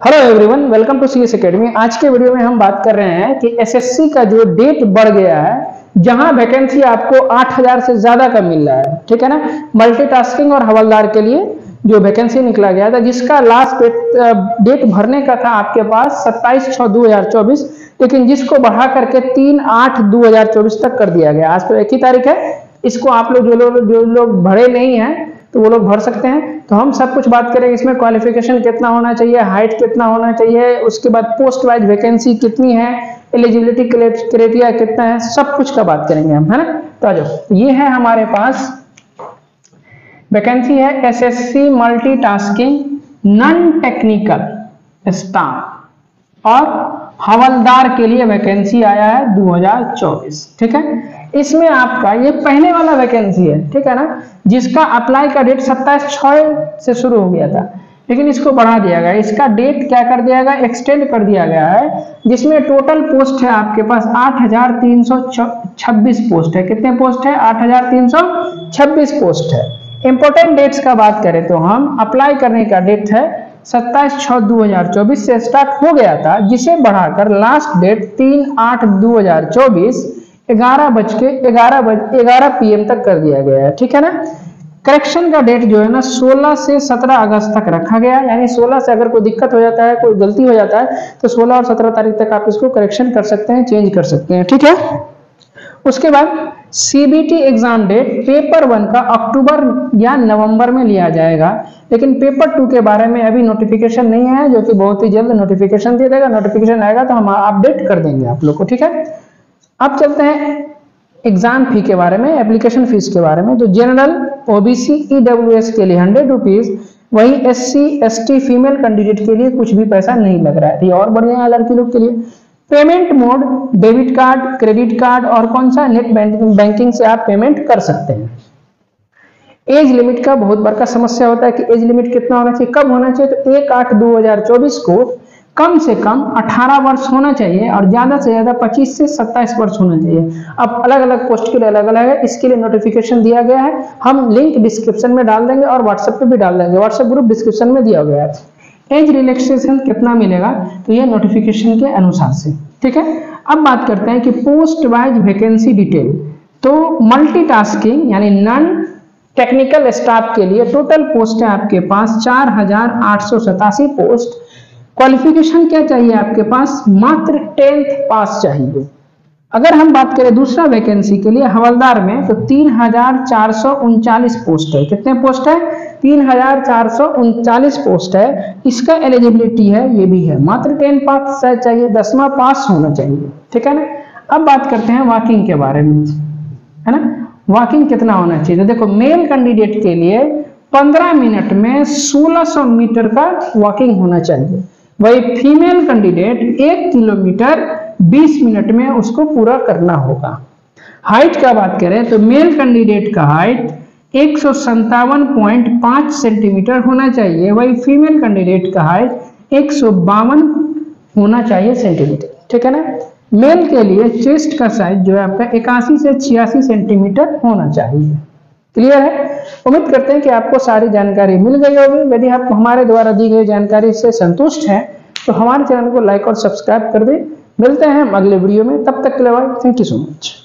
Hello everyone, welcome to CS academy. आज के video में हम बात कर रहे हैं कि एसएससी का जो डेट बढ़ गया है, जहां वैकेंसी आपको 8000 से ज्यादा का मिल रहा है, ठीक है ना। मल्टीटास्किंग और हवलदार के लिए जो वैकेंसी निकला गया था, जिसका लास्ट डेट भरने का था आपके पास 27/6/2024, लेकिन जिसको बढ़ा करके 3/8/2024 तक कर दिया गया। आज तो एक ही तारीख है। इसको आप लोग जो लोग भरे नहीं हैं तो वो लोग भर सकते हैं। तो हम सब कुछ बात करेंगे इसमें। क्वालिफिकेशन कितना होना चाहिए, हाइट कितना होना चाहिए, उसके बाद पोस्ट वाइज वैकेंसी कितनी है, एलिजिबिलिटी क्राइटेरिया कितना है, सब कुछ का बात करेंगे हम, है ना। तो आ जाओ, ये है हमारे पास वैकेंसी है SSC multitasking non technical staff और हवलदार के लिए वैकेंसी आया है 2024, ठीक है। इसमें आपका ये पहले वाला वैकेंसी है, ठीक है ना, जिसका अप्लाई का डेट 27/6 से शुरू हो गया था, लेकिन इसको बढ़ा दिया गया। इसका डेट क्या कर दिया गया, एक्सटेंड कर दिया गया है, जिसमें टोटल पोस्ट है आपके पास 8326 पोस्ट है। कितने पोस्ट है? 8326 पोस्ट है। इंपॉर्टेंट डेट्स का बात करें तो हम अप्लाई करने का डेट है 27/6/2024 से स्टार्ट हो गया था, जिसे बढ़ाकर लास्ट डेट 3/8/2024 11 PM तक कर दिया गया है, ठीक है ना। करेक्शन का डेट जो है ना 16 से 17 अगस्त तक रखा गया, यानी 16 से अगर कोई दिक्कत हो जाता है, कोई गलती हो जाता है, तो 16 और 17 तारीख तक आप इसको करेक्शन कर सकते हैं, चेंज कर सकते हैं, ठीक है। उसके बाद सीबीटी एग्जाम डेट पेपर 1 का अक्टूबर या नवंबर में लिया जाएगा, लेकिन पेपर 2 के बारे में अभी नोटिफिकेशन नहीं है, जो कि बहुत ही जल्द नोटिफिकेशन दे देगा। नोटिफिकेशन आएगा तो हम अपडेट कर देंगे आप लोग को, ठीक है। अब चलते हैं एग्जाम फी के बारे में, एप्लीकेशन फीस के बारे में। तो जनरल, ओबीसी, ईडब्ल्यूएस के लिए 100 रुपीज, वही एससी एसटी फीमेल कैंडिडेट के लिए कुछ भी पैसा नहीं लग रहा है। ये और बढ़िया है लड़की लोग के लिए। Payment mode debit card, credit card और कौन सा नेट बैंकिंग से आप पेमेंट कर सकते हैं। एज लिमिट का बहुत बड़ा समस्या होता है कि एज लिमिट कितना होना चाहिए, कब होना चाहिए। तो 1/8/2024 को कम से कम 18 वर्ष होना चाहिए और ज्यादा से ज्यादा 25 से 27 वर्ष होना चाहिए। अब अलग अलग पोस्ट के लिए अलग अलग है, इसके लिए नोटिफिकेशन दिया गया है। हम लिंक डिस्क्रिप्शन में डाल देंगे और व्हाट्सएप पे भी डाल देंगे। व्हाट्सएप ग्रुप डिस्क्रिप्शन में दिया गया है। एज रिलैक्सेशन कितना मिलेगा, तो ये नोटिफिकेशन के अनुसार से, ठीक है। अब बात करते हैं कि पोस्ट वाइज वैकेंसी डिटेल। तो मल्टीटास्किंग यानी नॉन टेक्निकल स्टाफ के लिए टोटल पोस्ट है आपके पास 4887 पोस्ट। क्वालिफिकेशन क्या चाहिए आपके पास, मात्र 10th पास चाहिए। अगर हम बात करें दूसरा वैकेंसी के लिए हवलदार में, तो 3439 पोस्ट है। कितने पोस्ट है? 3439 पोस्ट है। इसका एलिजिबिलिटी है, ये भी है, मात्र 10 पास चाहिए, 10वां पास होना चाहिए, ठीक है ना। अब बात करते हैं वॉकिंग के बारे में, है ना। वॉकिंग कितना होना चाहिए? तो देखो, मेल कैंडिडेट के लिए 15 मिनट में 1600 मीटर का वॉकिंग होना चाहिए। वही फीमेल कैंडिडेट 1 किलोमीटर 20 मिनट में उसको पूरा करना होगा। हाइट का बात करें तो मेल कैंडिडेट का हाइट 157.5 सेंटीमीटर होना चाहिए। वही फीमेल कैंडिडेट का हाइट 152 होना चाहिए सेंटीमीटर, ठीक है ना। मेल के लिए चेस्ट का साइज जो है आपका 81 से 86 सेंटीमीटर होना चाहिए। क्लियर है? उम्मीद करते हैं कि आपको सारी जानकारी मिल गई होगी। यदि आप हमारे द्वारा दी गई जानकारी से संतुष्ट हैं तो हमारे चैनल को लाइक और सब्सक्राइब कर दें। मिलते हैं हम अगले वीडियो में, तब तक के लिए bye. Thank you so much.